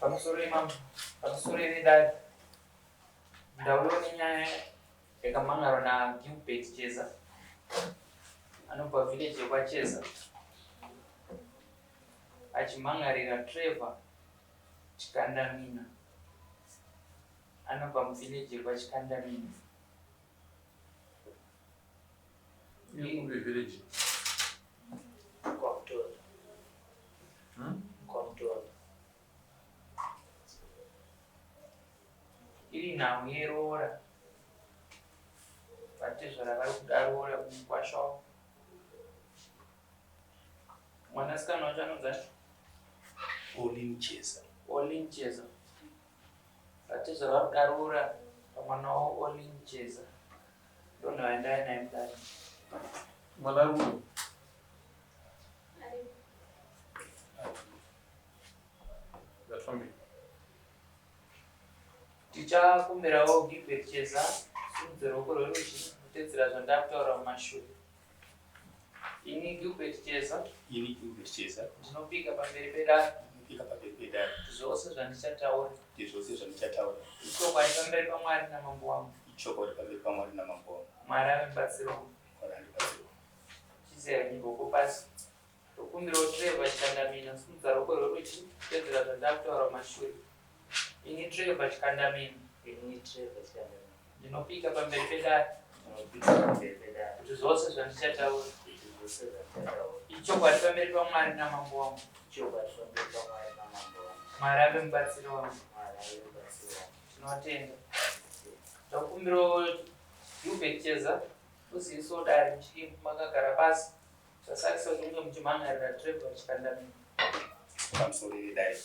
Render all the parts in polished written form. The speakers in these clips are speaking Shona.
pamusoro ridari ndaona nyaya yakamangana na Gilbert Cheza anobva village yekwacheza achimangarira Trevor Chikandamina anobva muvillage yekwachikandamina. Kumbe village Kwamutoro iri nhamwe yeroora vatezvara vari kudaroora kumukwasha wavo. Mwanasikana wacho anonzi Olin Cheza vatezvara vari kudaroora pamwana wavo Olin Cheza ndonha vaendaya naye mudare. mwanarume tichakumbirawo Gilbert Cheza simudze ruoko rwerudyi kutedzera zvandakutaura mumashure. Ini Gilbert Cheza ndinopika pamberi pedare zvose zvandichataura ichokwadi pamberi paMwari namambo wangu. Mwari ave mubatsiri wangu. Chizera nyingoko pasi tokumbirawo Trevor Chikandamina simudza ruoko rwerudyi kutedzera zvandakutaura mumashure. Ini Trevor Chikandamina ndinopika pamberi pedare kuti zvose zvandichataura ichokwadi pamberi paMwari namambo wangu. Mwari ave mubatsiri wangu. Tinotenda. Takumbirawo Gilbert Cheza uzivisawo dare muchiri makagara pasi zvasakisa kunge muchimangarira Trevor Chikandamina. Pamusoro pedare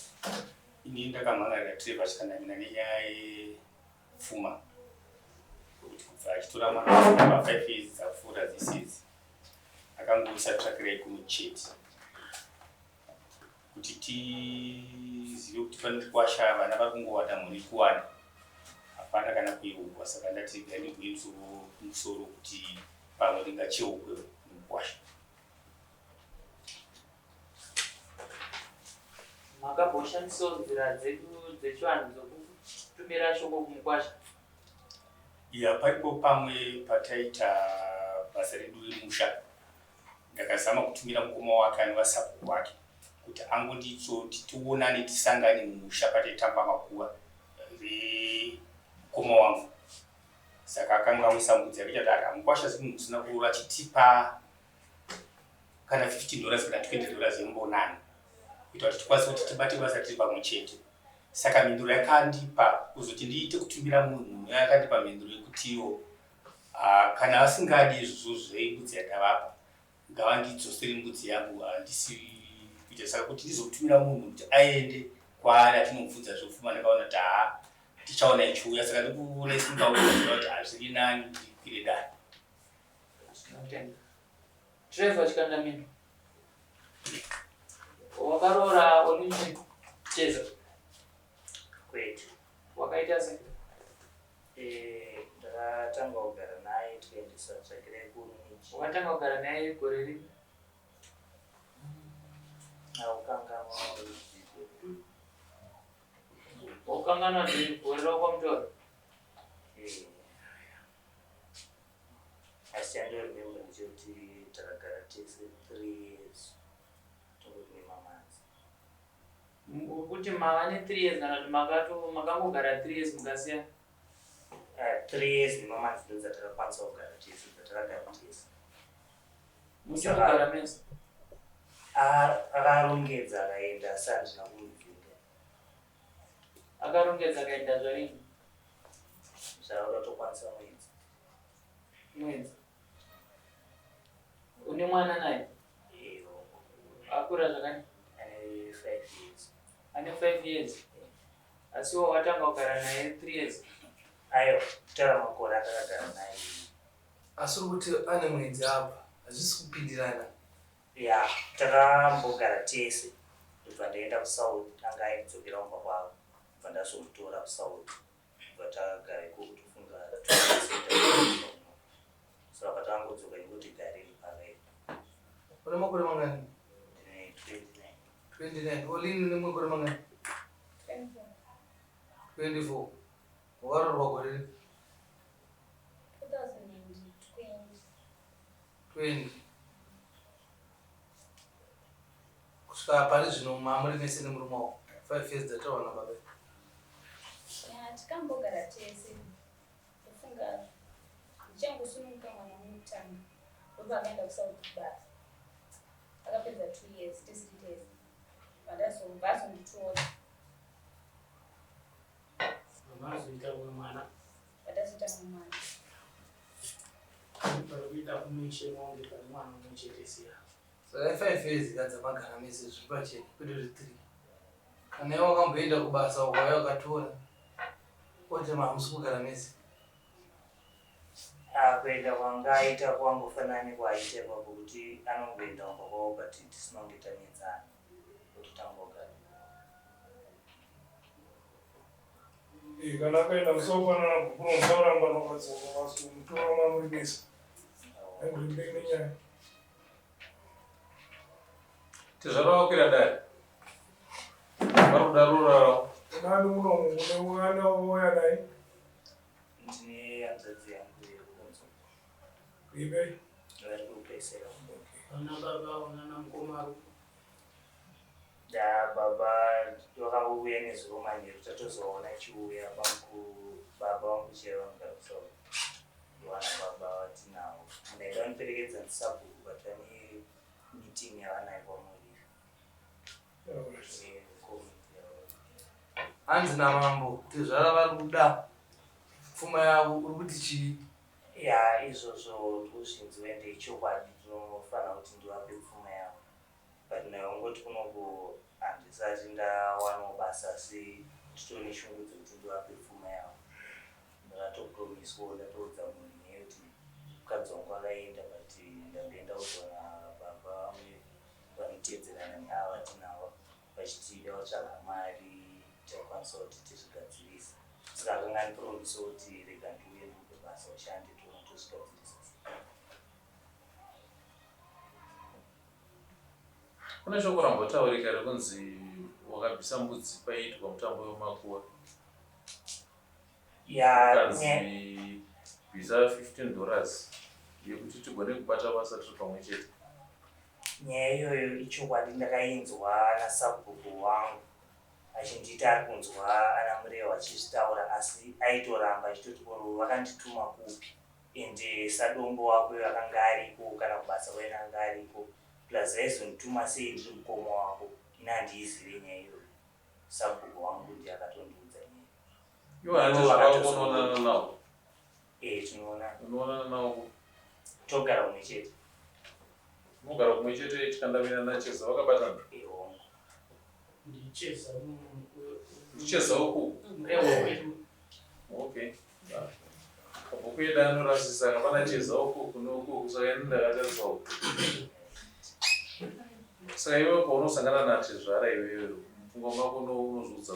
ini ndakamangarira Trevor Chikandamina nenyaya yepfuma kuti kubva achitora mwana 5 years dzapfuura dzisidzi akangoisa track record chete kuti tizive kuti pane kukwasha vana vari kungowata mhuri kuwana hapana kana kuyeukwa. Saka ndati ndigwinzuro musoro kuti pamwe ringacheukwe mukwasha. Makamboshandisawo nzira dzedu dzechivanhu dzokutumira shoko kumukwasha? Paripo pamwe pataita basa redu remusha ndakazama kutumira mukoma wake anova sabhuku wake kuti angonditsoti tionane tisangane mumusha pataitamba makuva remukoma wangu. Saka akanga amusambudzi akichati mukwasha zimunhu usina kurova achitipa kana $15 kana $20 yembonani kuita kuti tikwanise kuti tibate basa tiri pamwe chete. Saka mhinduro yakandipa kuzoti ndiite kutumira munhu yakandipa mhinduro yekutiwo kana asingadi izvozvo mbudzi yandavapa ngavandidzosere mbudzi yangu handisi kuita. Saka kuti ndizokutumira munhu kuti aende kwaari atinomubvunza zvopfuma ndakaona kuti tichaona ichiuya. Saka ndikuona isingaona kuti hazviri nani ndikwire dare. Trevor Chikandamina wakaroora Olin Cheza kwete wakaita sei? ndakatanga kugara naye tikaendesa tsvakira yekuruniji. Wakatanga kugara naye gore ripi? Aukanganwa wakanganwa ndini gore rakwamutoro? asi chandorememba ndechekuti takagara tese 3 years tongoti nemamanzi. Kuti mava ne 3 years kana kuti makangogara 3 years mukasiyana? 3 years nemamanzi ndo dzatakakwanisa kugara tese dzatakagara tese. Muchakagara mese? Akarongedza akaenda asi handina kumubvunza. Akarongedza akaenda zvarini? Zvakatokwanisa mwedzi. Une mwana naye? Akura zvakani? ane 5 years. Ane 5 years? Asiwo watanga kugara naye 3 years? Ayo kutaura makore akagara naye. asi kuti ane mwedzi apa hazvisi kupindirana. Takambogara tese kubva ndaenda kuSouth anga aidzokera kumba kwavo kubva ndazomutora kuSouth kubva takagara ikoko tofunga saka patangodzoka ingoti gariri pavei. Une makore mangani? Ndine 29. 29. Olin une makore mangani? 24. 24 wakarorwa gore ripi? 20 kusvika pari zvino mamuri mese nemurume wavo 5 years dzatawana baba tikambogara tese kufunga ndichangosununguka mwana mumutanga ndoba akaenda kusouth basa akapedza 2 years tisiri tese vandazobva azonditola mazoita umwe mwana vatazoita mumwana parikuita kumishe maunge pane mwana umwechetesiya saka 5 years ikadzamagara mese zviri pachena kwete ri 3 kana iwe wakamboenda kubasa ukauya wakatora ote mahamusi kugara mese kuenda kwanga aita kwangofanana nekwaita ipapo kuti anongoenda wamba kwavo but tisinonge tanetsana kuti tangogara kana akaenda kusofanana bhukuro musauramba nokadzoka mutora mamuri besa angurimbeki nenyaya tizvarawakwira dare varudarurao nani unomu une mwana woya naye ndine hanzvadzi yangu yekunzo ibe vari kupeisera vana baba unana mukomaru da baba wakauya nezuva manheru tatozoona chiuya baba vangu chaiva mugarusawo wana baba vatinavo munaida vaniperekedza ndisabhuku but vane meeting yavanayo kwamuri hanzi namambo tezvara vari kuda pfuma yavo uri kuti chii ya izvozvo ndozvinzi wende chokwadi tinofanira kuti ndivape pfuma yavo but nayo ngoti kunoku handisati ndawanawo basa asi titone shungu dzekuti ndivape pfuma yavo ndakatopromiswa ndatoudza munhu neye kuti mukadzi wangu akaenda but ndamboenda kuzoona baba vamwe vanotedzerana neava vatinavo vachitida vatsvaga mari taikwanisa kuti tizvigadzirisa saka akanga ndipromisa kuti rega ndiuye ndiupe basa ushande tozvigadzirisa kune shoko rambotaurika rekunzi wakabvisa mbudzi paiitwa mutambo wemakuwa kanzi bvisa $15 yekuti tigone kubata basa tiri pamwe chete. nyaya iyoyo ichokwadi ndakainzwa nasabhuku wangu achindita ari kunzwa ana mureva achizvitaura asi aitoramba achitoti oro vakandituma kupi ende sadombo wako akanga ariko kana kubasa kwaina anga ariko plus aizondituma sei ndiri mukoma wako ina handiizive nyaya iyoyo sabhuku wangu ndi akatondiudza nyaya iwo hati zvavo unoonana navo tinoonana navo togara umwe chete mugara kumwe chete tikandamira nacheza vakabatana ndicheza ndicheza uku okay kabhuku yedu anorasisa kapana cheza uku kune uku saka ini ndakatariswa uku saka iwe paunosangana natezvara iweyo mupfungwa mako unozviudza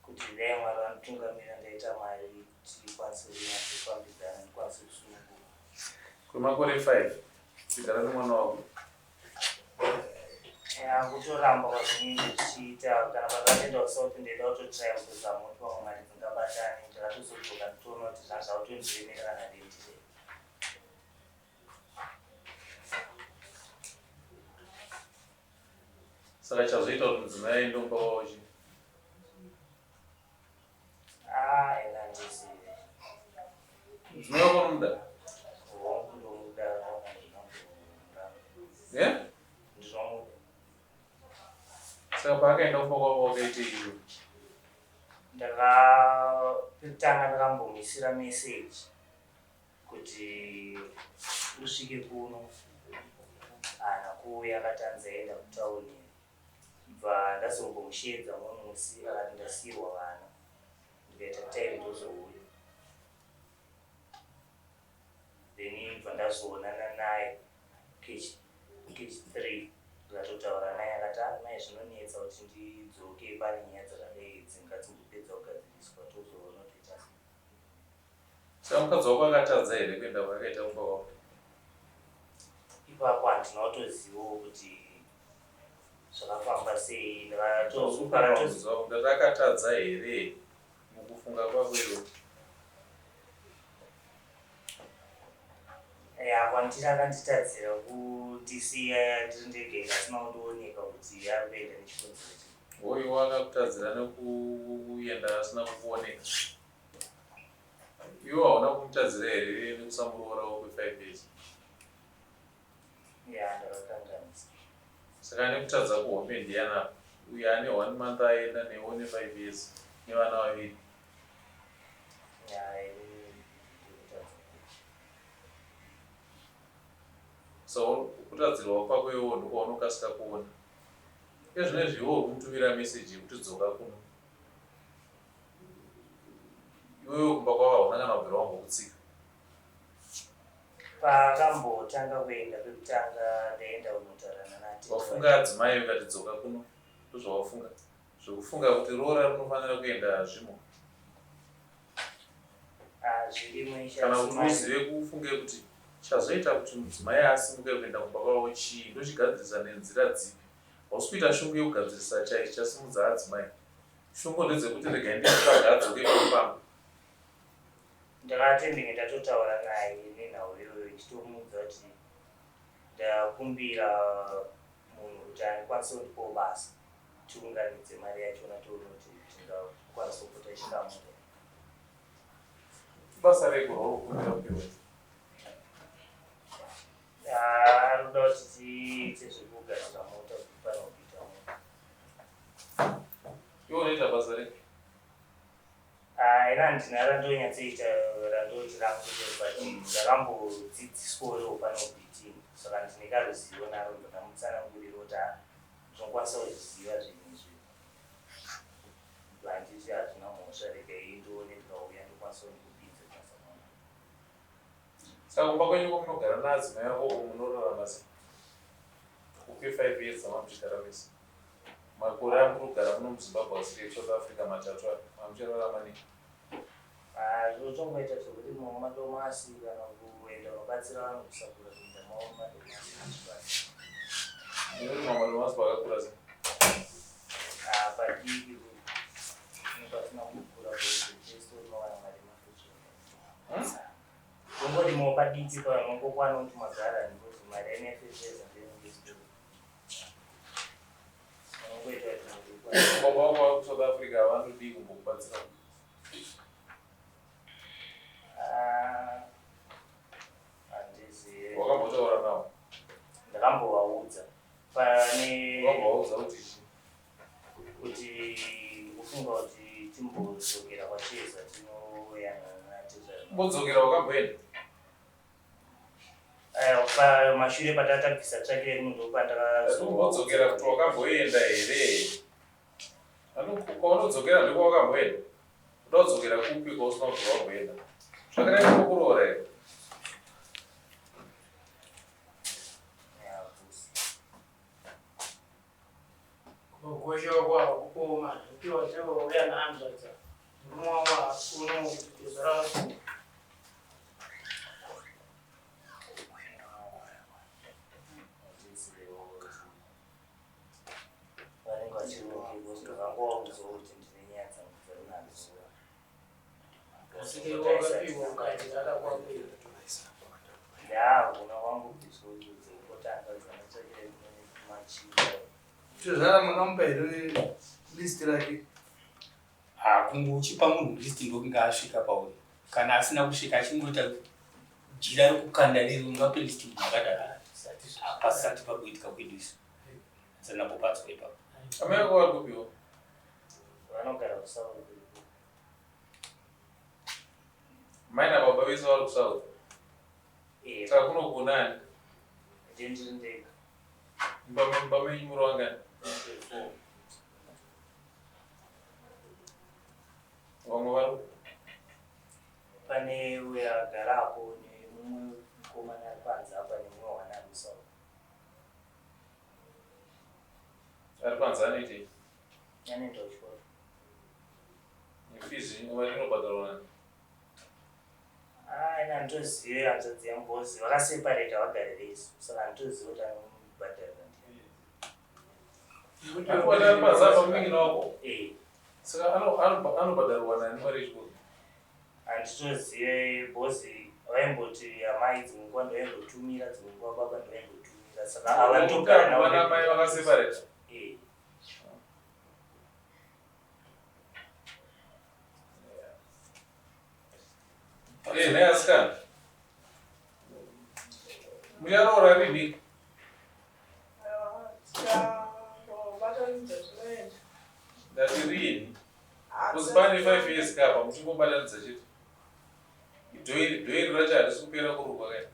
kuti dai mwari vanotungamira ndaita mari tikwanise kunyatofambidzana ndikwanise kusununguka kwemakore 5 tigara nemwana wako kutoramba kwazvinenge tichiita kana pakaenda kusauti ndaida kutotraya kuzama kuti pamwe mari dzingabatane ndakatozodzoka nditoona kuti zvanga zvautondiremera kana ndendire saka chazoita kuti mudzimai aindomba wawochi ena ndizive mudzimai wako unomuda hongu ndomuda ndinomuda ndinomuda saka paakaenda kumba kwavo wakaite iyo ndakatanga ndakambomisira meseji kuti usvike kuno ana kuuya akati anzaenda kutauni bva ndazombomushedza mumwe musi akati ndasiyirwa vana ndikaita tairi tozouya then bva ndazoonana naye kechi 3 ndikatotaura naye akati mai zvinonetsa kuti ndidzoke pane nyaya dzakadai dzingadzimbopedza kugadziriswa tozoona kuita saka mukadzi wako akatadza here kuenda kwakaita kumba kwavo ipapo handina kutozivawo kuti zvakafamba sei ndatakatadza here mukufunga kwakwero. kwandiri akanditadzira kutisiya ndiri ndege asina kutooneka kuti ari kuenda nechikonzero chii. Hoyo akakutadzira nekuenda asina kuoneka. Iwo hauna kumutadzira here nekusamurorawo kwe5 years. Ndakakanganisa. Saka nekutadza kuhombe ndiyana uye ane 1 month aenda newo ne5 years nevana vaviri. So kutadzirwa kwako iwo ndokwaunokasika kuona. Ezvinezvi iwo kumutumira meseji yekuti dzoka kuno. Iwewe kumba kwavo hauna kana kubvira wambokutsika. Pakambotanga kuenda pekutanga ndaenda kunotaurana nati. Wafunga adzimai ukati dzoka kuno. Ndozvawafunga. Zvekufunga kuti rora rinofanira kuenda zvimo. Kana kuti uzive kufunge kuti chazoita kuti mudzimai asimuke kuenda kumba kwavo chii, ndochigadzirisa nenzira dzipi. Hausi kuita shungu yekugadzirisa chasimudza adzimai. Shungu ndedzekuti regai nditsvaga adzoke pamba. Ndakati ndinge ndatotaura naye nenhau iyoyo ichitomuudza kuti ndakumbira munhu kuti akwanise kundipawo basa tiunganidze mari yachona tione kuti tingakwanisa kupota ichikamura. Basa rego raurikumbira kupewe. Anoda kuti tiite zvekugadzira mota kuti panopita mota. Iwo unoita basa rego? Ina ndina randonyatsoita randoti rangu but ndakambodzidziswawo panopitini, saka ndine karuzivo naro ndakamutsanangurira kuti ndinokwanisa kuziva zvinhu izvi. Handiti hazvina mhosva, regai indione ndikauya ndokwanisa kupidza basa mwana. Saka kumba kwenyu munogara naadzimai ako munorarama sei? Upe 5 years amamuchigara mese. Makore amuri kugara muno muZimbabwe asiri South Africa matatu aya mamuchirarama nei? Zvotongoita zvokuti mamwe madomasi kana kuenda kunobatsira vanhu kusakura kuenda mamwe madomasi. Nekuti mamwe madomasi pakakura sei? Padiki pasina kukura kwesitonowana mari mafecho. Ngongoti mamwe padiki panongokwana kuti magara ndikuti mari yanefesheza ndeinongesitori. Unongoita kuti Baba wako South Africa vanodii kumbokubatsira? handizivi. Wakambotaura navo? Ndakambovaudza. Wakambovaudza kuti kufunga kuti timbodzokera kwacheza tinoyanana tizva. Mbodzokera wakamboenda? Mashure patatabvisa tsvakire rimwe ndopandakazodzokera kuti wakamboenda here? Kwaunodzokera ndiko wakamboenda? Uda kudzokera kupi kwausina kuti wamboenda? Tsvakira inokuroora here? Kugosha kwavo kukoma ikiwa cheo yananzaza mwawa uno kuzara Zvara makamupa here list rake? Kungochipa munhu list ndokunge asvika pauri. Kana asina kusvika achingoita jira rekukanda riri ungape list makadara pasati pakuitika kwedu isu. Sanapo patswa ipapo. Amai vako vari kupiwa? Vanogara kuSouth. Mai nababa vese vari kuSouth? Saka kuno kunani? Ndiri ndega. Imba menyu muri vangani? Vamwe vari? Pane uyo agarapo nemumwe mukomana ari panze apa nemumwe wana ari kuSouth. Ari panze anoitei? Anoenda kuchikoro. Fizi inobhadharwa nani? Ina nditozive hanzvadzi yambozi vakaseparata vagare vese, saka nditozive kuti anomubhadharira ndiye. Akubadala mazapa mungi nawako. Eh. Saka anobhadharwa nani mari yechikoro? Handitozive bhozi vaimboti amai dzimwe nguva ndovaimbotumira dzimwe nguva baba ndovaimbotumira saka avandogara vana mai vakaseparata. Neasikana mucharoora rini? Ndati rini? Kuzipane 5 years kapa muchimbobatanidza chete. Dhoiri racho harisi kupera kurukwa kai?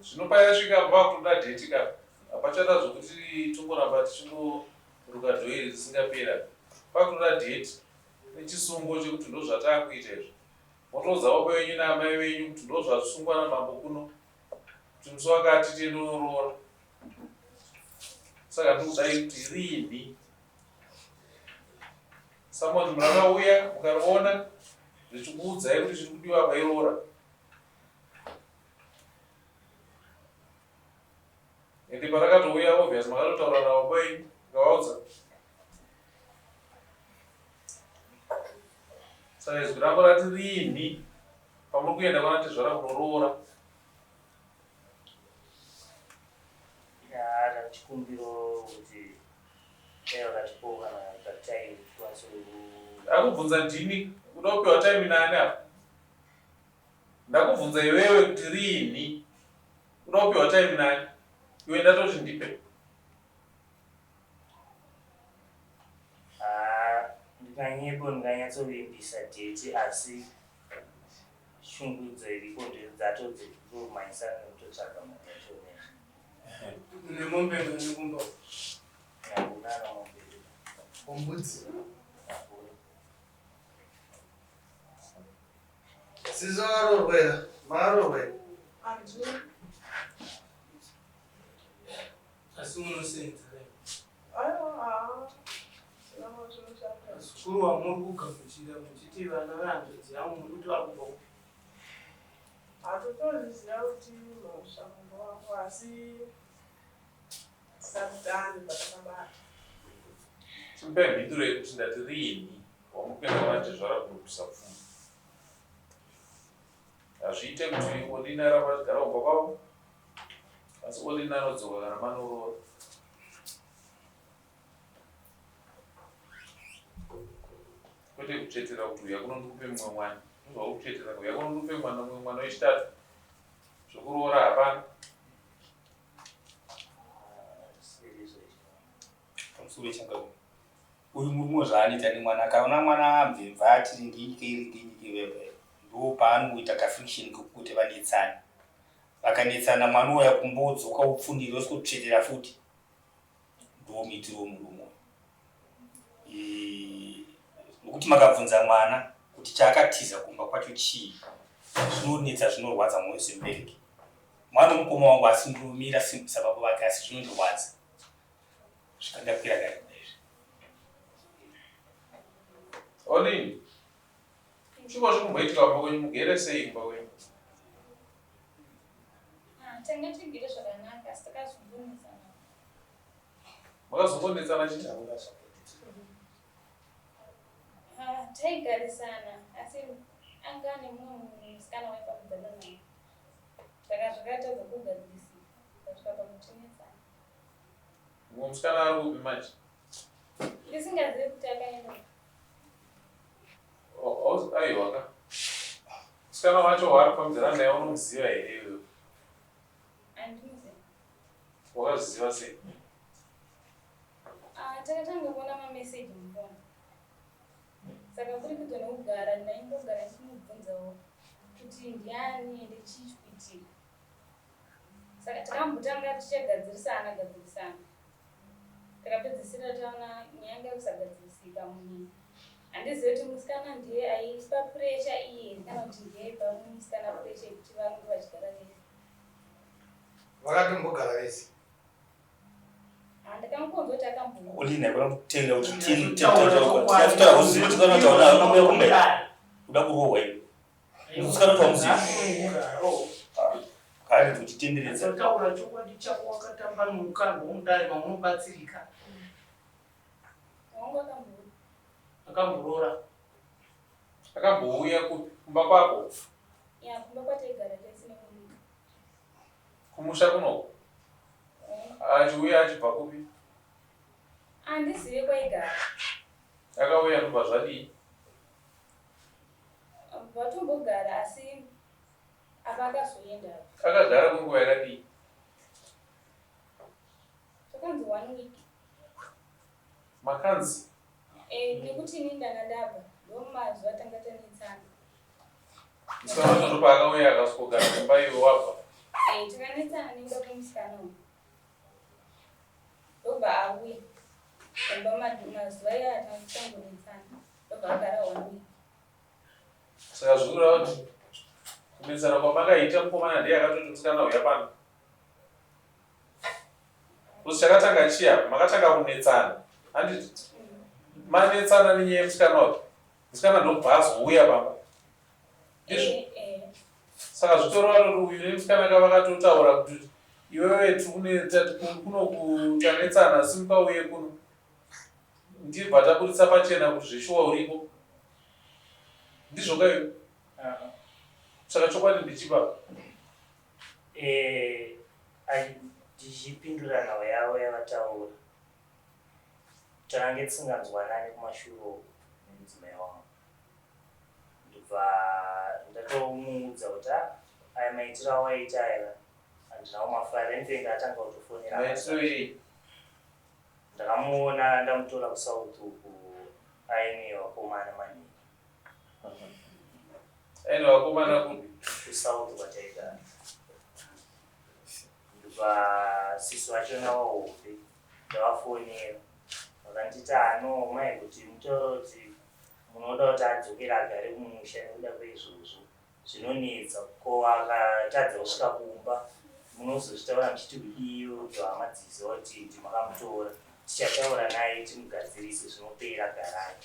Zvinopa yasvika pakutoda dheti kapa. Hapachada zvokuti tongoramba tichingorukwa dhoiri risingapera. Pakutoda dheti nechisungo chekuti ndozvatakuita izvo. Motoudza baba wenyu naamai wenyu kuti ndozvazvisungwa namambo kuno. Kuti musi wakati tindoroora. Saka ndikudai kuti rini? Samoni murakauya mukariona zvichikuudzai kuti zviri kudiwa mairoora. Ende parakatouya obvious makatotaura navo pai ngavaudza. Saka izwi rangu rati rini pamuri kuenda kwanati zvara kunoroora. Chikumbiro kuti vakatipoka kana patime tikwanise Akubvunza ndini uda kupiwa time nani apa? Ndakubvunza iwewe kuti rini uda kupiwa time nani? Iwe ndatoti ndipe. Ndikanyepo ndikanyatsovimbisa dheti asi shungudzo iripo ndedzatodzirumanyisa nekutotsvaga mari yacho Nemombe nekumba. nakunana mobili Ombudzi. Sizoarorwera, maarorwera. Asi munosenza. Zvikuru wamuri kugamuchira muchiti vana vehanzvadzi yangu muri kuti vari kubva kupi? Hatotoziva kuti mushambo wangu asi satani patakabata. Chimupai mhinduro yekuti ndati rini wamupenda vanati zvara kunobvisa pfuma. Hazviite kuti Olina aramba achigara kumba kwavo asi Olina anodzoka kana manoroora. Kwete kutsvetera kuti uya kunondikupe mumwe mwana. Ndozva kutsvetera kuti uya kunondikupe mumwe mwana wechitatu. Zvokuroora hapana. Pamusoro chakadini. Uyu murume zvaanoita nemwana akaona mwana amvemva ati ringinyike wewe. Ndo paanoita kafiction kuti vanetsana. Vakanetsana mwana uya kumbodzoka upfunire usikutsvetera futi. Ndo mitiro murume. Nokuti makabvunza mwana kuti chaakatiza kumba kwacho chii. Zvinonetsa zvinorwadza mwoyo semubereki. Mwana mukoma wangu asindurumira simbisa baba vake asi zvinondorwadza. Zvikandakwira kare kudai. Olini. Chiko chikumboitika kumba kwenyu mugere sei kumba kwenyu? Tanga tigere zvakanaka asi takazvibvumisana. Makazongonetsana chii? Taigarisana asi anga ane mumwe musikana waipambidzana naye. Saka zvakaita zvokugadzirisa kusvika pakutinetsana. Mumwe musikana ari kupi manje? Ndisingazivi kuti akaenda. Aiwa ka. Musikana wacho waari kupambidzana naye unomuziva here iwewe? Handimuzivi. Wakazviziva sei? Takatanga kuona mameseji mufoni. Saka kuri kuita nekugara ndaimbogara ndichimubvunzawo kuti ndiani ende chii chikuitika. Saka takambotanga tichagadzirisana. Takapedzisira taona nyaya kusagadzirisika munyika. Handizivi kuti musikana ndiye aipa puresha iye kana kuti ndiye aipa musikana puresha yekuti vanenge vachigara vese. Vakatombogara vese. Ndakamukonza kuti akambogara. Olina kuna kutenda kuti tini tafuta uzivi tikana taona unobuya kumbe. Uda kurohwa iwe. Musikana tamuzivi. Kare tuchitenderedza. Taura chokwadi chako wakatambanuka ndomudare mamunobatsirika. Wangu akambo. Akamborora. Akambouya kumba kwako. Ya kumba kwategara tesine kunyika. Kumusha kunoko. Achiuya achibva kupi? Andizive kwaigara. Akauya kubva zvadii? Vatombogara asi avakazoenda. Akagara kwenguva yakadii? Zvakanzi 1 week. Makanzi? Nekuti ini ndanga ndabva ndomazuva tanga tanetsana. Musikana wacho ndopa akauya akasvogara kumba iwe wabva? Takanetsana nekuda kwemusikana uyu. Ndobva auya. Kumba mazuva iye atangonetsana. Ndobva agara 1 week. Saka zvikureva kuti kunetsana kwamakaita mukomana ndiye akatoti musikana uya pano. Kuti chakatanga chiya, makatanga kunetsana. Handiti manetsana nenyaya yemusikana wacho. Musikana ndobva azouya pamba. Saka zvitoreva kuti uyu nemusikana kavakatotaura kuti iwewe kuno kutanetsana simuka uye kuno. Ndibva taburitsa pachena kuti zveshuwa uripo. Ndizvo kaiwe? Saka chokwadi ndichipa. Ndichipindura nhau yavo yavataura. Tange tisinganzwanani kumashuro nemudzimai wangu. Ndobva ndatomuudza kuti aya maitiro awaita aya handinawo mafara endenge atanga kutofonera. Maitiro ei? Ndakamuona ndamutora kuSouth uku aine vakomana maningi. Aine vakomana kupi? kuSouth kwataigara. Ndobva sisi vachona wahombe ndavafonera. Vakanditi ano mai kuti mutaura kuti munoda kuti adzokera agare kumusha nekuda kweizvozvo zvinonetsa ko akatadza kusvika kumba munozozvitaura muchiti kudiyo kuhama dzizo kuti makamutora tichataura naye timugadzirise zvinopera garai.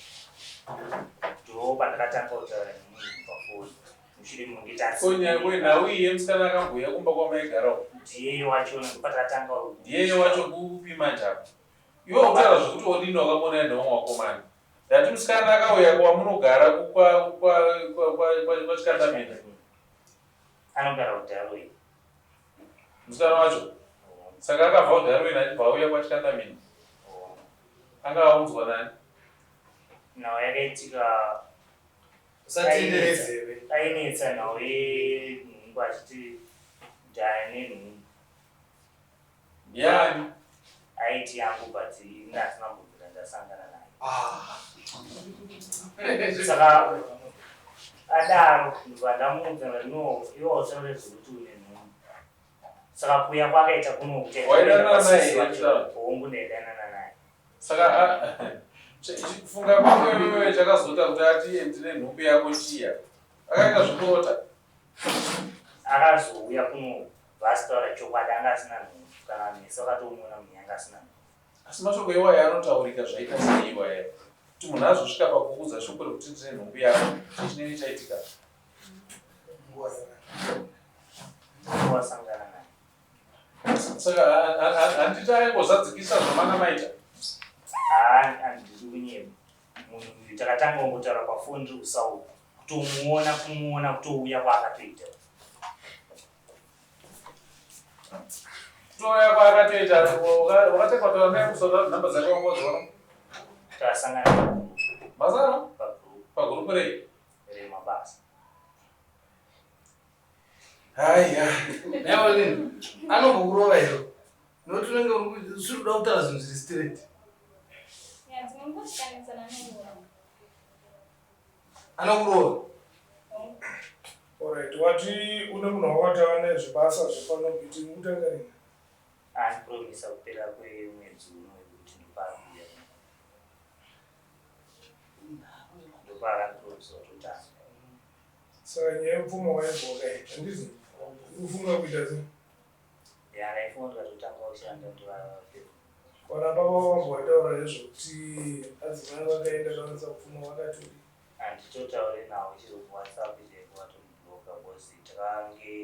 Ndo pandakatanga kutaura nemunhu pafoni mushure munge Kunyangwe nhau iye musikana akambouya kumba kwamaigarawo. ndiye wachona ndopatakatanga. Ndiye wacho kupi manje apa? Iwe utaura zvokuti odini wakamona nevamwe vakomana. Ndati musikana akauya kwamunogara kwachikandamina. Anogara kuDarwin. Musikana wacho? Saka akabva kuDarwin achibva auya kwachikandamina. Anga aunzwa nani? Nhau yakaitika Usatenderedzere. ainetsa nhau yenhungu achiti ndaya nenhungu. Ndiani? Aiti yangu but ndasina mbobvira ndasangana naye. Saka adaro ndobva ndamuudza no iwo utaure zvokuti une nhungu. Saka kuuya kwakaita kuno hongu ndaidanana naye. Saka kufunga kwake wewe chakazota kuti ati ndine nhumbi yako chiya. Akaita zvikota. Akazouya kuno vasitaura chokwadi anga asina nhungu kana meso akatomuona munhu yanga asina nhungu. Asi mashoko iwaya anotaurika zvaita sei iwaya. Kuti munhu azosvika pakuudza shoko rekuti ndine nhumbi yako chinenge chaitika. Wasangana naye. Saka handiti aingozadzikisa zvamanga maita. Handisi kunyema. Munhu uyu takatanga kungotaura pafoni ndiri kuSouth. Kumuona kutouya kwaakatoita. Kutouya kwaakatoita wakatekwa naye kuSouth nhamba dzake wangodziona? Takasangana Mazano? pagurupu Pagurupu remabasa. Haiya. Nayo lini? Anombokurova iro. Nokuti unenge usiri kuda kutaura zvinhu zviri straight. Ya dzinomboshanisa nenguva. Anokurova. Alright, wati une munhu wakataura nezvebasa zvepanobiti mutanga rini? Andipromisa kupera kwemwedzi uno wekuti ndopaakuya. Ndopaakandipromisa kutotanga. Saka nyaya yepfuma waibvoka handiti ufunga kuita sei? Ndaifunga ndikatotanga kushanda ndovapedza. Vana baba vangu vataura nezvokuti adzimai vakaenda kawanisa kupfuma vakatodi. Handitotaure navo chero kuWhatsApp cheko vatomubloka because takange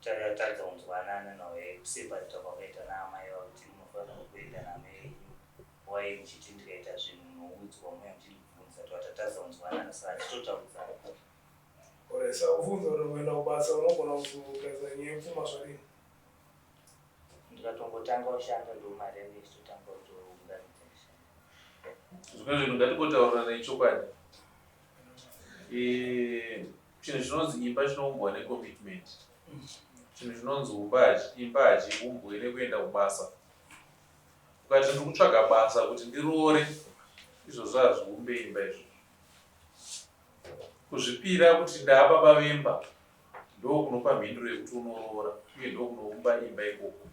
tatadza kunzwanana nawe kuseparata kwakaita naamai vavo kuti munofanira kuenda namai wai muchiti ndikaita zvinhu noudzwa muya muchindibvunza tovatatadza kunzwanana saka titotakudzana. Oresa ubvunza kuti kuenda kubasa unogona kuzogadzira nyaya yepfuma zvadini? Ndikatongotanga kushanda ndomari yangu ichitotanga kutounganidza kushanda. Zvimwe zvinhu ngatingotaurira nechokwadi. Chinhu chinonzi imba chinoumbwa necommitment. Chinhu chinonzi imba hachiumbwi nekuenda kubasa. Ukati ndiri kutsvaga basa kuti ndiroore, izvozvo hazviumbe imba izvo. Kuzvipira kuti ndaababa vemba ndo kunopa mhinduro yekuti unoroora uye ndo kunoumba imba ikoko.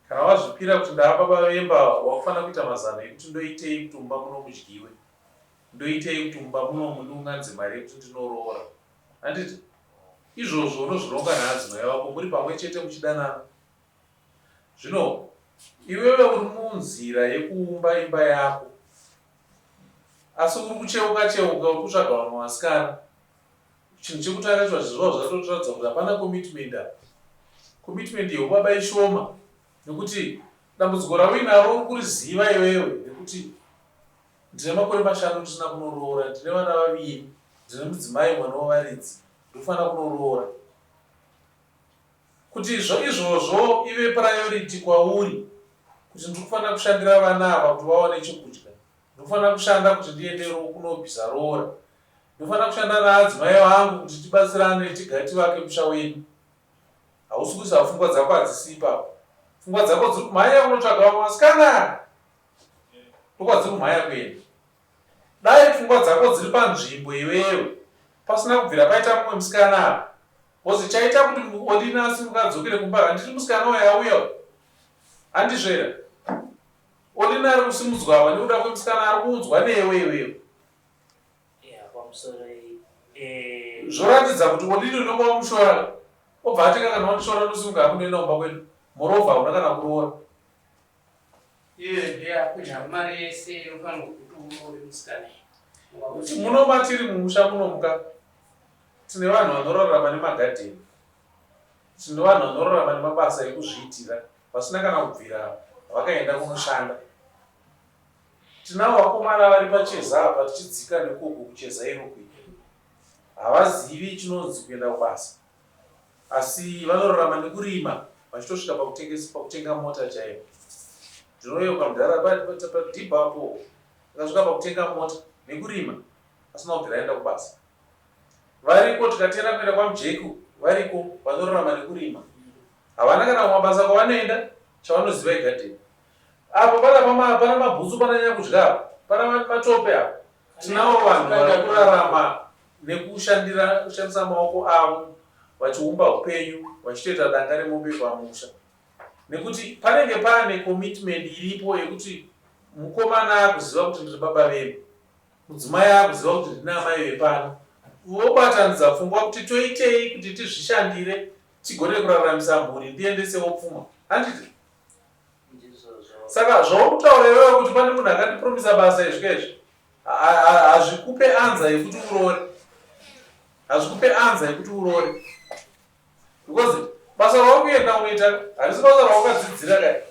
Kana wazvipira kuti ndaababa vemba wakufanira kuita mazano ekuti ndoitei kuti mumba muno mudyiwe, ndoitei kuti mumba muno mundiunganidze mari yekuti ndinoroora. Handiti izvozvo unozvironga neadzimai vako muri pamwe chete muchidanana. Zvino iwewe uri munzira yekuumba imba yako, asi uri kucheuka cheuka uri kutsvaga vanhu vasikana. Chinhu chekutanga zvazvizvo zvatotaridza kuti hapana commitment apa. Commitment yeubaba ishoma nekuti dambudziko rawinaro uri kuriziva iwewe nekuti ndine makore 5 ndisina kunoroora, ndine vana 2, ndine mudzimai mwana wavaridzi, ndofanira kunoroora. Kuti izvozvo ive priority kwauri kuti ndikufanira kushandira vana ava kuti vawane chekudya, ndikufanira kushanda kuti ndiendewo kunobvisa roora, ndinofanira kushanda naadzimai vangu kuti tibatsirane tigare tivake musha wedu. Hausi kuisa pfungwa dzako hadzisi ipapo. Pfungwa dzako dziri kumhanya kunotsvaga vamwe vasikana, ndokwadziri kumhanya kuenda. Dai pfungwa dzako dziri panzvimbo iwewe pasina kubvira paita mumwe musikana apa, wozi chaita kuti Odinasi mukadzokere kumba, handiti musikana uyo auya, handizvera. Odina ari kusimudzwa apa nekuda kwemusikana ari kuudzwa newe iwewe. Zvoratidza kuti Odini unonga wamushora, obva atenga kana wamushora nosimuka akunoenda kumba kwedu. Moreover unakana kuroora. Iye ndiye akuita mari yese inofanirwa kuti uroore musikana. Kuti munoma tiri mumusha munomuka. Tine vanhu vanorarama nemagadheni. Tine vanhu vanorarama nemabasa ekuzviitira vasina kana kubvira vakaenda kunoshanda. Tinavo vakomana vari pacheza apa tichidzika nekoko kucheza irokwi. Havazivi chinonzi kuenda kubasa. Asi vanorarama nekurima vachitosvika pakutenga mota chaiyo. Ndinoyoka mudhara padhibhapo akasvika pakutenga mota nekurima asina kubvira aenda kubasa. Variko tikatenda kuenda kwamujeku, variko vanorarama nekurima. Havana kana kumabasa kwavanoenda chavanoziva igadheni. Apo pana mabhutsu pananyanya kudya apa, pana matope apa. Tinavo vanhu vari kurarama nekushandisa maoko avo vachiumba upenyu, vachitoita danga remombe pamusha. Nekuti panenge pane commitment iripo yekuti mukomana akuziva kuti ndiri baba vemba, mudzimai akuziva kuti ndina amai vepano. Vobatanidza pfungwa kuti toitei kuti tizvishandire tigone kuraramisa mhuri ndiendesewo pfuma. Handiti? Saka zvaukutaura iwewe kuti pane munhu akandipromisa basa izvi hazvikupe anza yekuti uroore. Hazvikupe anza yekuti uroore. Because basa rawakuenda unoita harisi basa rawakadzidzira kai.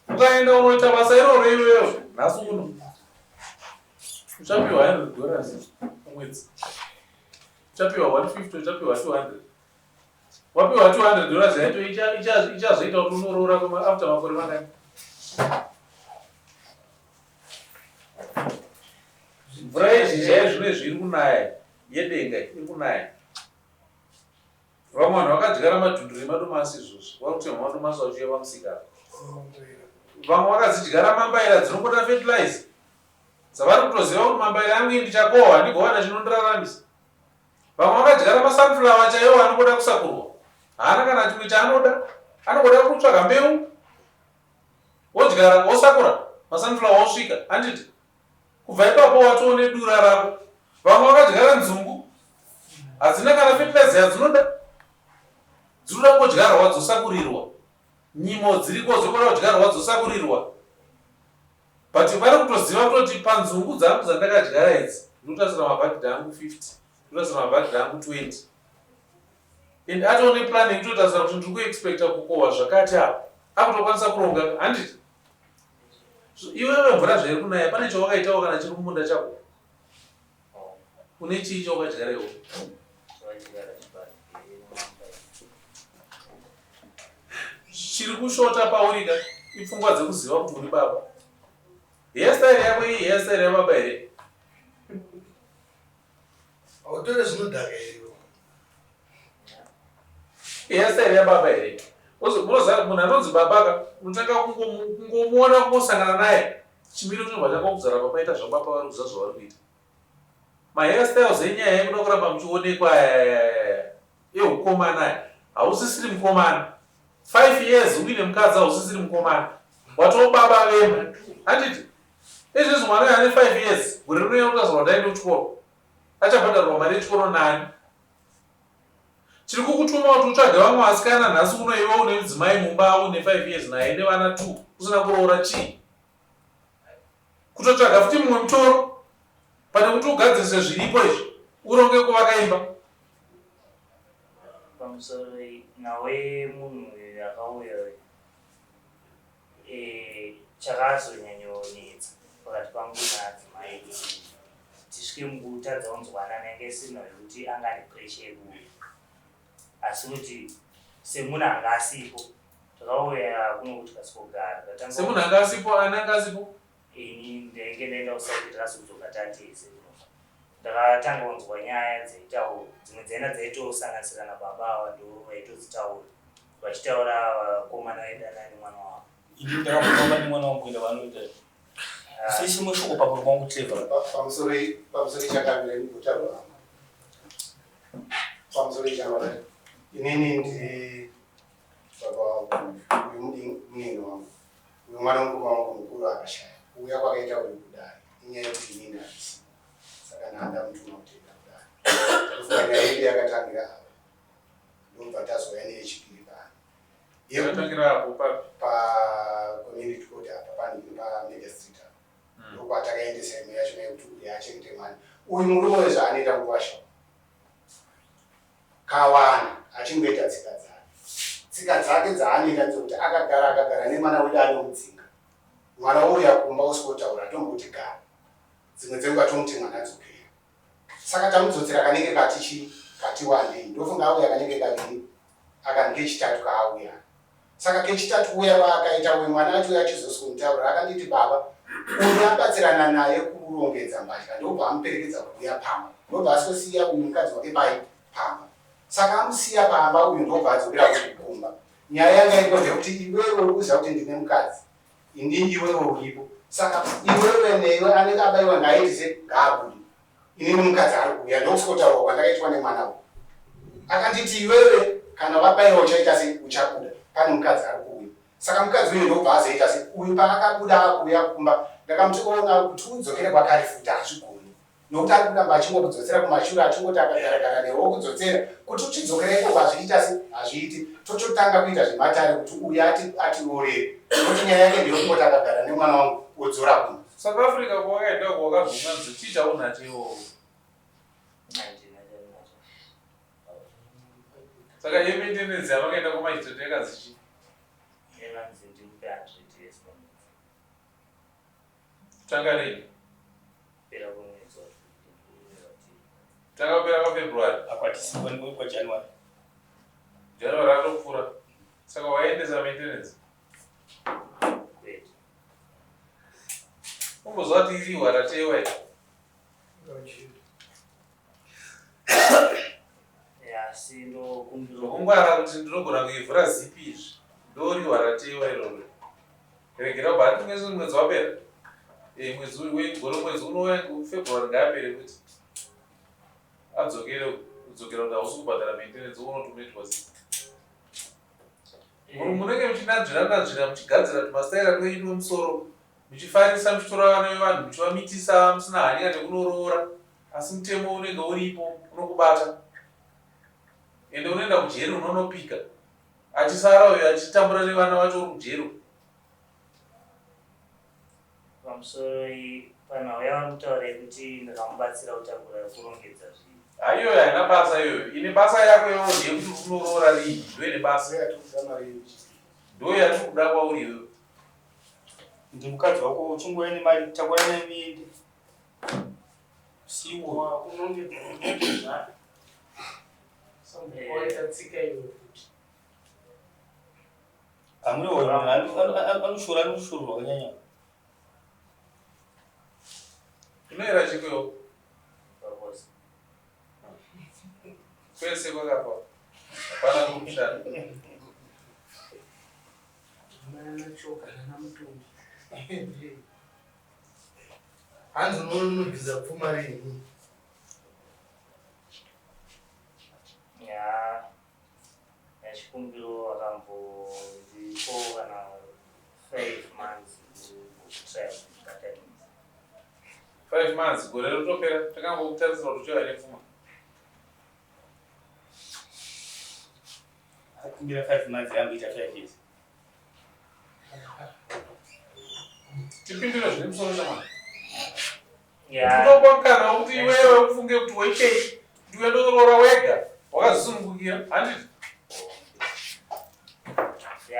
Ukaenda unoita basa iroro iwewe nhasi uno uchapiwa $100 pamwedzi, uchapiwa 150, uchapiwa 200. Wapiwa $200 yacho ichazoita kuti unoroora after makore mangani. Mvura yezhizha yezvinezvi iri kunaya, yedenga iri kunaya. Vamwe vanhu vakadyara madhunduru emadomasi izvozvi, vakutemha madomasi vachiuya pamusika. Vamwe vakadzidyara mambaira dzinongoda fertilizer. Savari kutoziva kuti mambaira yangu ndichakohwa handigowana chinondiraramisa. Vamwe vakadyara masunflower chaiwo anongoda kusakurwa. Haana kana chimwe chaanoda, anongoda kutsvaga mbeu. Wodyara wosakura, masunflower osvika, handiti? Kubva ipapo watoone dura rako. Vamwe vakadyara nzungu, hadzina kana fertilizer yadzinoda. Dzinoda kungodyarwa dzosakurirwa. Nyimo dziriko dzokuda kudyarwa dzosakurirwa. But vari kutoziva kuti panzungu dzangu dzandakadyara idzi, ndinotasira mabhagidhi angu 50, ndinotasira mabhagidhi angu 20. ende atone plan yekutotarisira kuti ndiri kuexpecta kukohwa zvakati apa akutokwanisa kuronga handiti iwewe mvura zviri kunaya pane chawakaitawo kana chiri kumunda chako une chii chawakadyarewo chiri kushota paurika ipfungwa dzekuziva kuti uri baba hairstyle yako iyi hairstyle yababa here Autore zvinodhaka iriwo. hairstyle yababa here munoziva munhu anonzi babaka unotanga kungomuona kungosangana naye chimiro chinobva chakakuzara papaita zvababa vari kuziva zvavari kuita mahairstyles enyaya yekuda kuramba muchionekwa eukomana hausisiri mukomana 5 years uine mukadzi hausisiri mukomana watobaba vema handiti izvizvi mwana ane 5 years guri rinoenda kutazorwa ndaende kuchikoro achabhadharwa mari yechikoro nani chiri kukutuma kuti utsvage vamwe vasikana nhasi unoiva une mudzimai mumba une 5 years naye nevana 2 usina kuroora chii kutotsvaga futi mumwe mutoro pane kuti ugadzirise zviripo izvi uronge kuvaka imba pamusoro nawe munhu akauya chakazonyanyonetsa pakati pangu naadzimai tisvike mukutadza kunzwanana nenge sina yekuti angane pressure yekuuya asi kuti semunhu anga asipo takauya kuno kuti kasikogara semunhu anga asipo ani anga asipo ini ndenge ndaenda kusaiti takazodzoka tatese ndakatanga kunzwa nyaya dzeitaura dzimwe dzaenda dzaitosanganisira nababa ndo vaitodzitaura vachitaura vakomana vaidana nemwana wavo ini ndakamukomba nemwana wangu kuenda vanoita sechimwe shoko papuro kwangu trevor pamusoro chakamira ndikutaura pamusoro chakamira inini ndiri baba uyu munini wangu uyu mwana mukoma wangu mukuru akashaya uya kwakaita uri kudai inyaya yekuti inini handisi saka nhanda mutuma kutenda kudai kufunga nyaya yedu yakatangira apa ndobva tazoya neyechipiri pano yakatangira apo community court apa pamega street apa ndokwatakaendesa imwe yacho yekuti uyu achengete mwana uyu murume wezvaanoita mukwasha kawana achingoita tsika dzake dzaanoita ndedzekuti akagara nemwana wedu anomudzinga mwana wouya kumba usikotaura tomboti gara dzimwe dzenguva tomuti mwana adzokera saka tamudzotsera kanenge kati wandei ndofunga auya kanenge kaviri aka ngechitatu kaauya saka kechitatu uya vaakaita uyu mwana acho uya achizosikumutaurira akanditi baba uyu abatsirana naye kurongedza mbatya ndobva amuperekedza kuuya pamba ndobva asosiya uyu mukadzi wake pai pamba saka amusiya pamba uyu ndobva adzokera kukumba nyaya yanga ikonze kuti iwewe uri kuziva kuti ndine mukadzi indii iwewe uripo saka iwewe neiwe anenge abayiwa ngaitise ngaabudi inini mukadzi ari kuuya ndokusikotaurwa kwandakaitwa nemwana uyu akanditi iwewe kana vabayiwa uchaita sei uchabuda pane mukadzi ari kuuya saka mukadzi uyu ndobva azoita sei uyu paakabuda akuuya kumba ndakamutoona kuti udzokere kwakare futi hazvigoni nokuti ari kuramba achingokudzosera kumashure achingoti akagaragara newe kudzotsera kuti uchidzokereiko kwazviita sei hazviiti tochotanga kuita zvematare kuti uyu atiorere nokuti nyaya yake ndeyokungoti akagara nemwana wangu wodzora kuno south africa kwakaenda kwakaguma nziticha unatewo saka yementenenzi yavakaenda kwamachitoteka zichi tanga rini takapera kwafebruary akwatisiwa kwa january atopfuura saka waendesa maintenance umbozva kuti iriwa ratewa ndokungwara kuti ndinogona kuivhura zipi izvi ndoriwa ratewa iroro regera bhati mwedzi wapera mwedzi wegoro mwedzi unouya february ngaapere kuti adzokere kudzokera kuti hausi kubhadhara maintenance unotometwa zipi munenge muchinanzvira muchigadzira tumastaira twedu wemusoro muchifarisa muchitora vana vevanhu muchivamitisa musina hanya nekunorora asi mutemo unenge uripo unokubata ende unoenda kujeri unonopika achisara uyo achitambura nevana vacho uri kujero pamusoro panhau yavanokutaura yekuti ndakamubatsira kutakura kurongedza zvinhu Ayo haina basa iyoyo. Ine basa yako iyoyo ndeyekuti unoroora rii. Ndoine basa. Ndo yatiri kuda kwauri iyoyo. Ndi mukadzi wako uchingoene mari takura nemindi. Siwa unonge kunoza. Samboita tsika iyoyo futi. Amwe oyo anoshora wakanyanya. Unoera chikoyo. Kwese kwakapa. Hapana kumshana. Mana choka na mutumbi. Hanzi unobvisa pfuma rini? Ya chikumbiro akambozipo kana 5 months kutravel kukatarisa. 5 months gore rotopera takangokutarisira kuti chiva nepfuma. Akumbira 5 months yamboita 5 years. Tipindiro zvine musoro shamwana. Ya Unokwankana kuti iwewe ufunge kuti weikei ndiwe ndorora wega wakazisungukira handiti.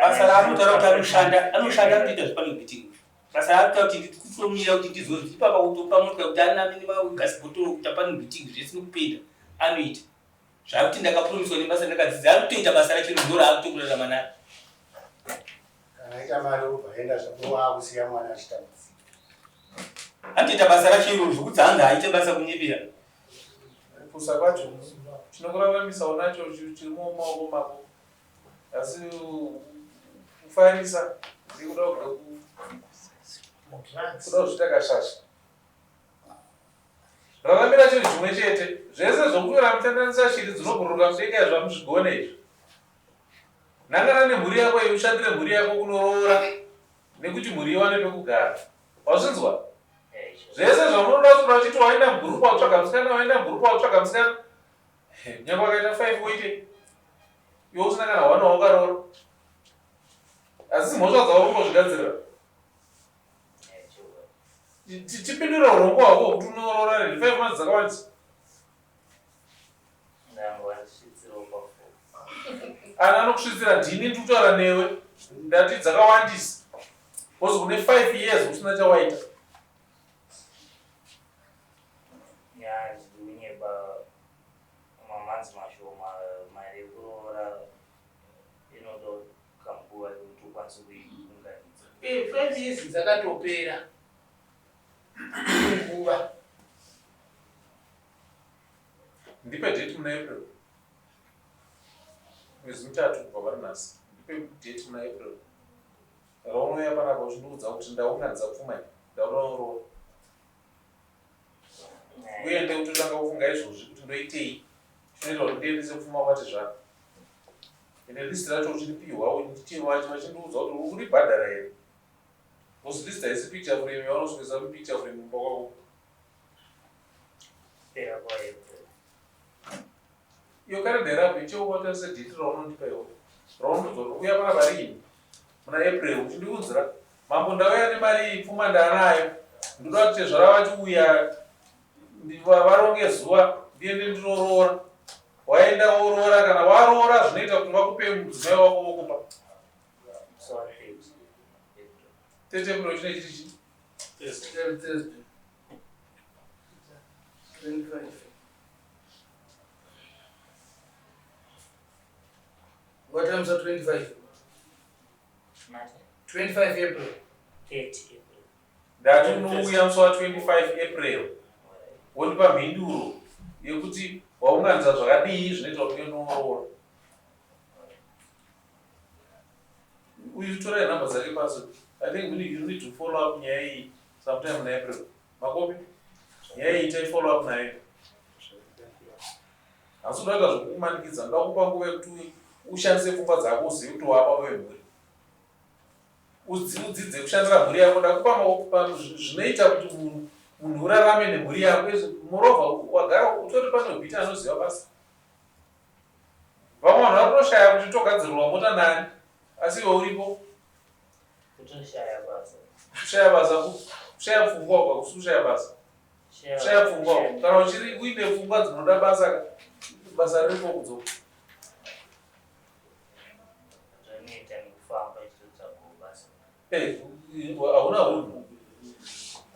Basa raanotaura kuti anoshanda kuita zvepanogitini. Basa raanotaura kuti ndikufomira kuti ndizonzi ipapa kutopamwe kuti anamini magasibhotoro kuti apanogitini zvese kupenda anoita. Zvakuti ndakapromiswa nebasa ndakadzidza akutoita basa rachiro ndo raakutokurarama naro. Kana aita mari ubva zvako waakusiya mwana achitambudzika. Anotoita basa rachiro zvokudza aite basa kunyepera. Kusa kwacho chinokuraramisa nacho chirimo mumaoko mako. Asi kufanisa ndikuda kuzvitakashasha. Raramira chinhu chimwe chete. Zvese zvokutora mutendanisa shiri dzinoburuka mudenga zvamuzvigone izvi. Nangana nemhuri yako ushandire mhuri yako kunoroora nekuti mhuri iwane pekugara. Wazvinzwa? Zvese zvamunoda kuti uchiti waenda mugurupu wakutsvaga musikana, nyange wakaita 5 woite. Iwe usina kana 1 waukaroora. Asi mhosva dzaurongozvigadzirira. Tipindura urongo hwako kuti unoroora 5 months dzakawandisa. Ana anokusvitsira ndini ndikutaura newe ndati dzakawandisa. Kozi kune 5 years usina chawaita. ya ndineba mamanzi mashoma mari kuroora inodo kanguva kuti ukwanise kuiunganidza. 5 years dzakatopera. Nguva. Ndipe date muna April. Mwezi mutatu kubva parinhasi. Ndipe date muna April. Raunouya panapa uchindiudza kuti ndaunganidza pfuma iyi. Ndaunoroora. Uye ndekutotanga kufunga izvozvi kuti ndoitei. Zvinoita kuti ndiendese pfuma kwati zvako. Ende list racho uchindipihwa vachindiudza kuti uri kuribhadhara here. Because list haisi picture frame yavanosvesa mupicture frame mumba kwako. Pera kwaEpril. Iyo kalenda yako ichiotarise date raunondipa iwe. Raunondiudza kuti uya panapa rini muna April uchindiudzira mambo ndauya nemari pfuma ndanayo. Ndoda kuti zvarava chiuya varonge zuva ndiende ndinoroora. Waenda woroora kana waroora zvinoita kuti vakupe mudzimai wako wokupa. Tete April chine chichi. Thursday. 25. What time is 25? 25 April. 30 April. Ndati unouya musi wa25 April. Wondipa mhinduro yekuti waunganidza zvakadii zvinoita kuti ndinoroora. Uyitora nhamba dzake pasi. I think you need to follow up nyaya iyi sometime in April. Makopi? Nyaya iyi follow up nayo. Asi unoita zvokumanikidza ndoda kupa nguva yekuti ushandise pfungwa dzako uzive kuti wapa wemhuri. Udzidze kushandira mhuri yako. Ndakupa zvinoita kuti munhu urarame nemhuri yako. Moreover wagara utori panobhita anoziva basa. Vamwe vanhu varitoshaya kuti togadzirirwa mota nani asi iwe uripo. Kutoshaya basa. Kushaya basa, kushaya pfungwa kwakusi kushaya basa. shaya pfungwa. Kana uchiri uine pfungwa dzinoda basa riripo kudzoka. Zvanoita nekufamba ichitsvaga basa. Hauna hunhu.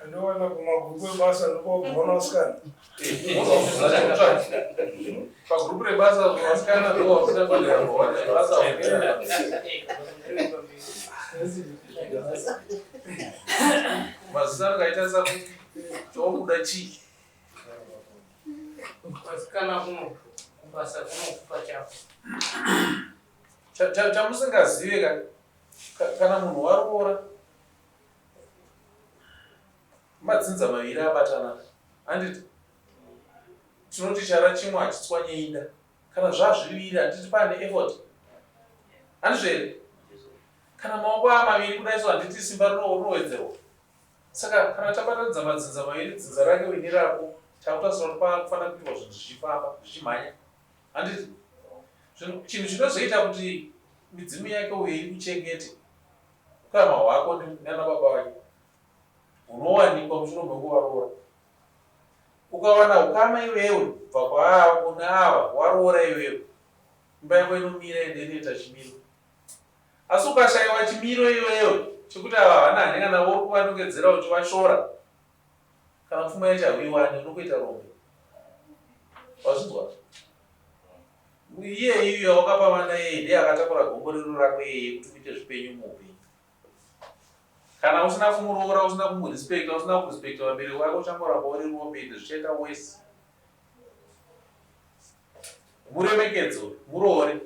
Anowana kumagrupu ebasa ndokogona usikana. Pagrupu rebasa vasikana ndovakusafanira basa. Mazisana kaita sakuti chokuda chii? Vasikana kuno kubasa kunokupa chako. Chamusingazive kana munhu waroora madzinza maviri abatana, handiti tinoti chara chimwe hachitswanye inda. Kana zvazviviri handiti pane effort, handizvere? Kana maoko amaviri kudaiswa handiti simba rinowedzerwa. Saka kana tabatanidza madzinza maviri, dzinza rake wini rako, takutasira kuti pakufanira kuitwa zvinhu zvichifamba zvichimhanya, handiti chinhu chinozoita kuti midzimu yake uiri kuchengete ukama hwako nana baba vake unowanikwa mushure mekuvaroora. Ukawana ukama iwewe kubva kwaavo neava waroora iwewe, imba yako inomira ende inoita chimiro. Asi ukashayiwa chimiro iwewe chekuti ava havana hanenga navo uri kuvanongedzera uchivashora, kana pfuma yacho haviwani unokuita rombe. Wazvinzwa? Iye iyo wakapamana yeye ndiye akatakura gombo riro rako yeye kuti uite zvipenyu muupenyu. Kana usina kumuroora, usina kumurespekta, usina kurespekta vabereki vako, uchangoramba uri ruombende zvichaita wese. Muremekedzo, muroore,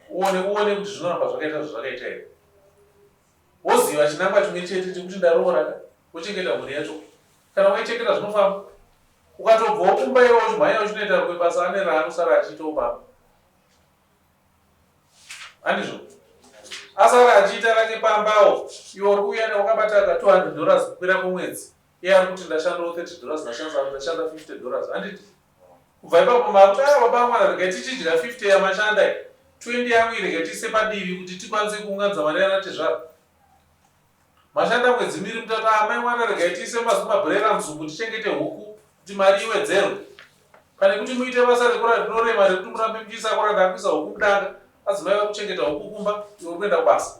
uone kuti zvinoramba zvakaita zvazvakaita here. Woziva chinangwa chimwe chete chekuti ndaroora, wochengeta mhuri yacho. Kana waichengeta zvinofamba. Ukatobva kumba iwe uchimhanya uchinoita rumwe basa ane raanosara achiita baba. Handizvo? Asara achiita rake pambawo, iwe uri kuuya wakabata $200 kukwira kumwedzi. Iye ari kuti ndashandawo $30, ndashanda $50. Handiti? Kubva ipapo makuti baba mwana regai tichidya 50 yamashanda, 20 yangu irege tiise padivi kuti tikwanise kuunganidza mari yanatezvaro. Mashanda mwedzi miri mutatu, amai mwana regai tiise mabhurera muzungu tichengete huku kuti mari iwedzerwe. Pane kuti muite basa rinorema rekuti murambe muchiisa kuranda kuisa huku kudanga, adzimai kuchengeta huku kumba, iwe uri kuenda kubasa.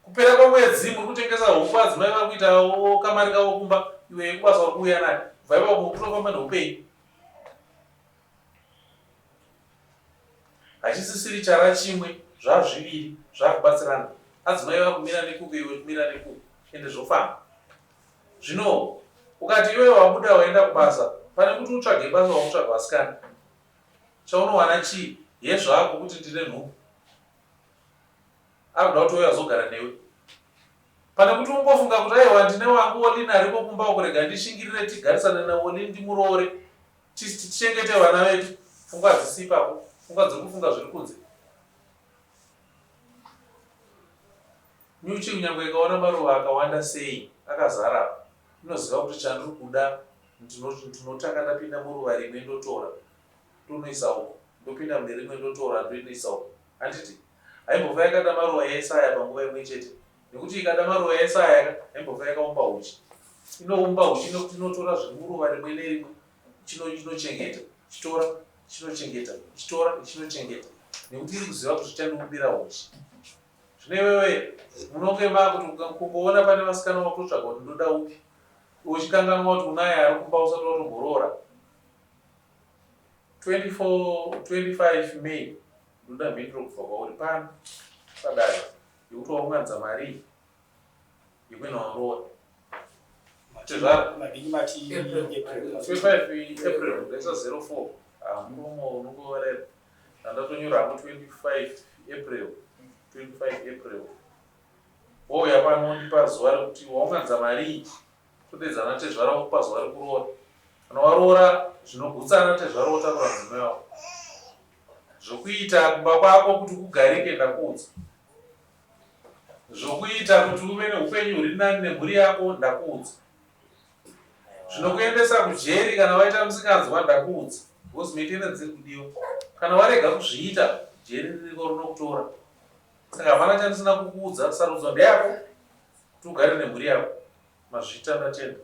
Kupera kwamwedzi muri kutengesa huku, adzimai vakuitawo kamari kavo kumba, iwe kubasa uri kuuya naye. Kubva ipapo kutofamba neupenyu. Hachisisiri chara chimwe, zvazviviri, zvakubatsirana. Adzimai vakumira nekuku, iwe kumira nekuku, ende zvofamba. Zvino ukati iwe wabuda waenda kubasa, pane kuti utsvage basa wakutsvaga vasikana. Chaunowana chii? Yezvako kuti ndine nhubu. Akuda kuti uye azogara newe. Pane kuti ungofunga kuti aiwa ndine wangu Olini aripo kumba ukurega ndishingirire tigarisane na Olini ndimuroore. Tichengete vana vedu. Pfungwa hadzisi ipapo. Pfungwa dziri kufunga zviri kunze. Nyuchi kunyange ikaona maruva akawanda sei akazara, inoziva kuti chandiri kuda ndinotanga ndapinda muruva rimwe ndotora ndonoisa uko, ndopinda mune rimwe ndotora ndoinoisa uko. Handiti haimbova yakada maruva yaIsaya panguva imwe chete, nekuti ikada maruva yaIsaya haimbova yakaumba uchi. Inoumba uchi nokuti inotora zviri muruva rimwe nerimwe chinochengeta, chitora chinochengeta, chitora chinochengeta, nekuti iri kuziva kuti chandikubira uchi. Zvino iwewe munonge makuti kungoona pane vasikana vakutsvaga kuti ndoda upi, uchikanganwa kuti unaye ari kumba usati watomboroora. 25 May ndoda mhinduro kubva kwauri pano padare yekuti waunganidza mari yekuenda waroora. 25 April ndaisa 04 muromo unongovarera ndatonyora hangu 25 April. Wouya pano ndipa zuva rekuti waunganidza mari todedzana tezvara kupa zuva rekuroora. Kana waroora zvinogutsana tezvara wotakura mudzimai wako. Zvokuita kumba kwako kuti kugarike ndakuudza. Zvokuita kuti uve neupenyu huri nani nemhuri yako ndakuudza. Zvinokuendesa kujeri kana waita musikanzwa ndakuudza. Because maintenance dziri kudiwa. Kana warega kuzviita jeri ririko rinokutora. Saka hapana chandisina kukuudza, sarudzo ndeyako kuti ugare nemhuri yako. Mazviita ndatenda.